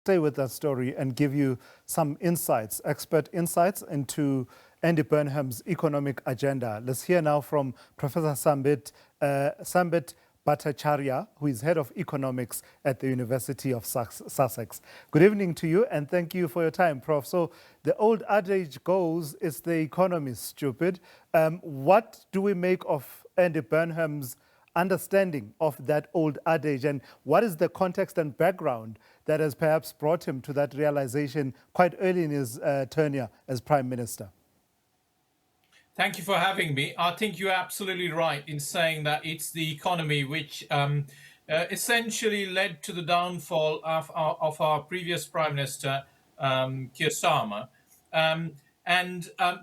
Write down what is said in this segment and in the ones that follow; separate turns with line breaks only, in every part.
stay with that story and give you some insights, expert insights into Andy Burnham's economic agenda. Let's hear now from Professor Sambit Bhattacharyya, who is head of economics at the University of Sussex. Good evening to you, and thank you for your time, Prof. So the old adage goes, "Is the economy stupid?" What do we make of Andy Burnham's understanding of that old adage, and what is the context and background that has perhaps brought him to that realization quite early in his tenure as Prime Minister?
Thank you for having me. I think you're absolutely right in saying that it's the economy which essentially led to the downfall of our previous Prime Minister, Keir Starmer.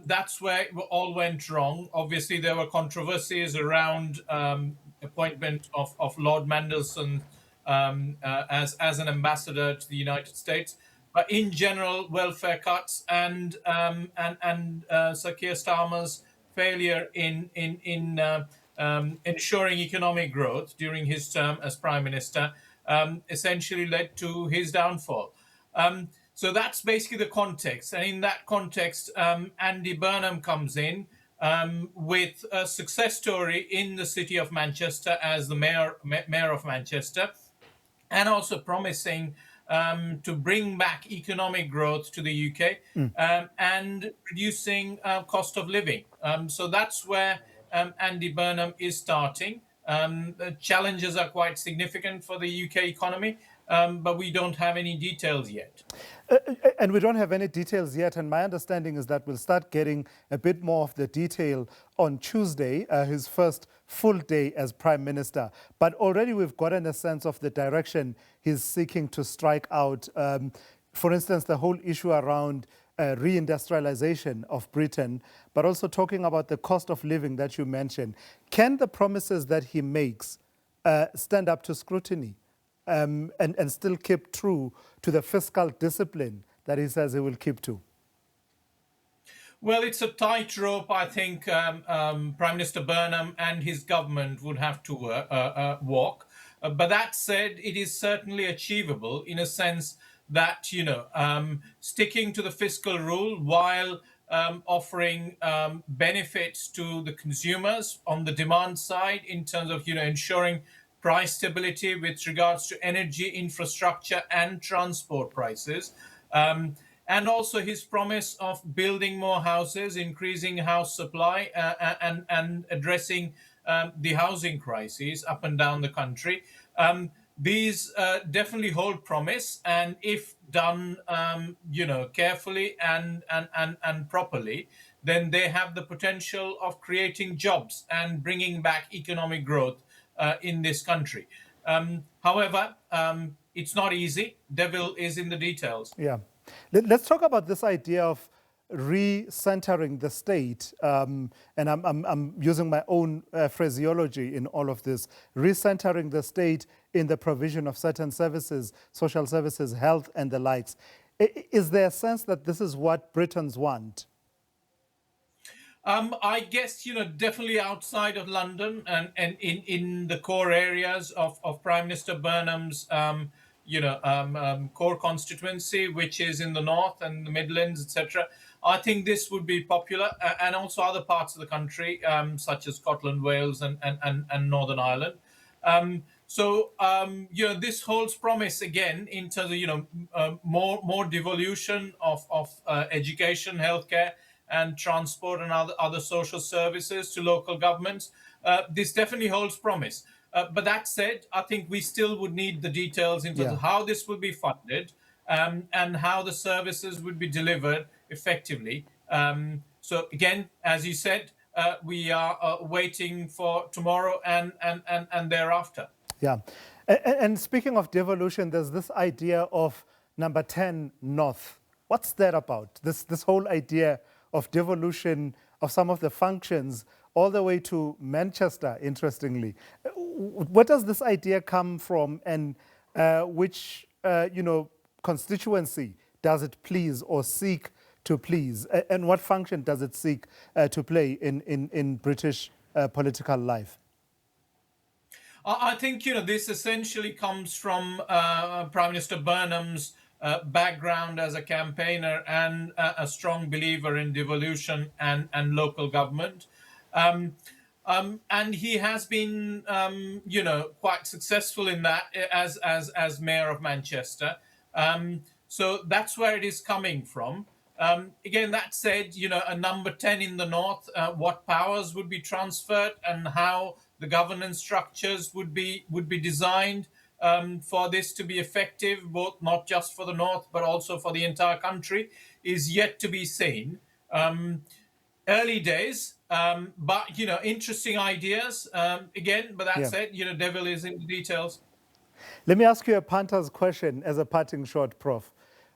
That's where it all went wrong. Obviously, there were controversies around appointment of Lord Mandelson as an ambassador to the United States. But in general, welfare cuts and Sir Keir Starmer's failure in ensuring economic growth during his term as Prime Minister essentially led to his downfall. So that's basically the context. And in that context, Andy Burnham comes in with a success story in the city of Manchester as the mayor of Manchester, and also promising to bring back economic growth to the UK and reducing cost of living. So that's where Andy Burnham is starting. The challenges are quite significant for the UK economy, but we don't have any details yet.
And we don't have any details yet, and my understanding is that we'll start getting a bit more of the detail on Tuesday, his first full day as Prime Minister. But already we've gotten a sense of the direction he's seeking to strike out. For instance, the whole issue around reindustrialization of Britain, but also talking about the cost of living that you mentioned. Can the promises that he makes stand up to scrutiny? And still keep true to the fiscal discipline that he says he will keep to?
Well, it's a tightrope, I think, Prime Minister Burnham and his government would have to walk. But that said, it is certainly achievable in a sense that, sticking to the fiscal rule while offering benefits to the consumers on the demand side in terms of, ensuring price stability with regards to energy, infrastructure and transport prices. And also his promise of building more houses, increasing house supply and addressing the housing crisis up and down the country. These definitely hold promise, and if done, carefully and properly, then they have the potential of creating jobs and bringing back economic growth in this country. However, it's not easy. Devil is in the details.
Yeah. Let's talk about this idea of re-centering the state. And I'm using my own phraseology in all of this. Re-centering the state in the provision of certain services, social services, health, and the likes. Is there a sense that this is what Britons want?
I guess, definitely outside of London and in the core areas of Prime Minister Burnham's, core constituency, which is in the north and the Midlands, etc. I think this would be popular, and also other parts of the country, such as Scotland, Wales, and Northern Ireland. This holds promise again in terms of, more devolution of education, healthcare, and transport and other social services to local governments. This definitely holds promise. But that said, I think we still would need the details in terms of how this will be funded and how the services would be delivered effectively. So again, as you said, we are waiting for tomorrow and thereafter.
Yeah. And speaking of devolution, there's this idea of number 10 North. What's that about? This whole idea of devolution of some of the functions all the way to Manchester, interestingly. Where does this idea come from, and which constituency does it please or seek to please? And what function does it seek to play in British political life?
I think, this essentially comes from Prime Minister Burnham's background as a campaigner and a strong believer in devolution and local government. And he has been, quite successful in that as mayor of Manchester. So that's where it is coming from. Again, that said, a number 10 in the north, what powers would be transferred and how the governance structures would be designed for this to be effective, both not just for the north but also for the entire country, is yet to be seen. Early days, but interesting ideas. Again, but that said, devil is in the details.
Let me ask you a punter's question as a parting shot, Prof.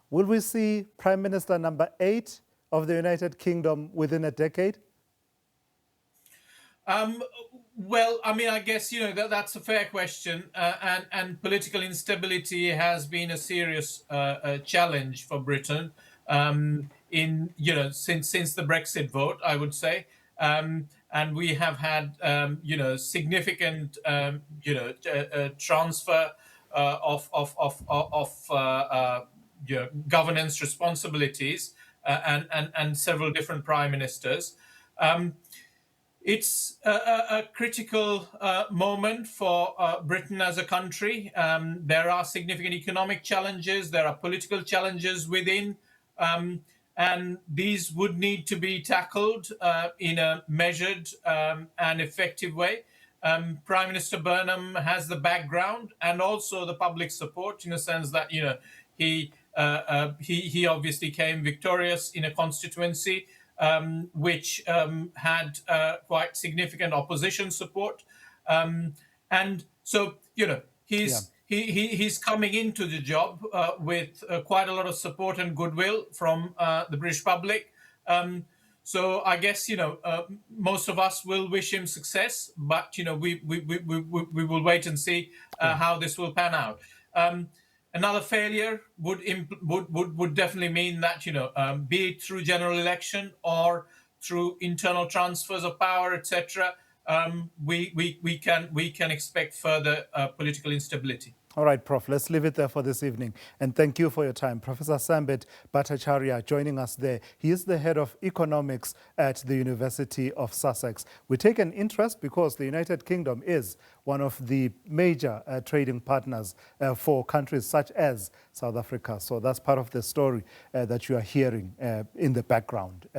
Will we see Prime Minister number 8 of the United Kingdom within a decade?
Well, I mean, I guess that's a fair question, and political instability has been a serious challenge for Britain. Since the Brexit vote, I would say, and we have had significant transfer of governance responsibilities and several different prime ministers. It's a critical moment for Britain as a country. There are significant economic challenges, there are political challenges within, and these would need to be tackled in a measured and effective way. Prime Minister Burnham has the background and also the public support, in a sense that he obviously came victorious in a constituency which had quite significant opposition support, and so he's coming into the job with quite a lot of support and goodwill from the British public. So I guess most of us will wish him success, but we will wait and see how this will pan out. Another failure would definitely mean that be it through general election or through internal transfers of power, etc. We can expect further political instability.
All right, Prof, let's leave it there for this evening. And thank you for your time. Professor Sambit Bhattacharyya joining us there. He is the head of economics at the University of Sussex. We take an interest because the United Kingdom is one of the major trading partners for countries such as South Africa. So that's part of the story that you are hearing in the background.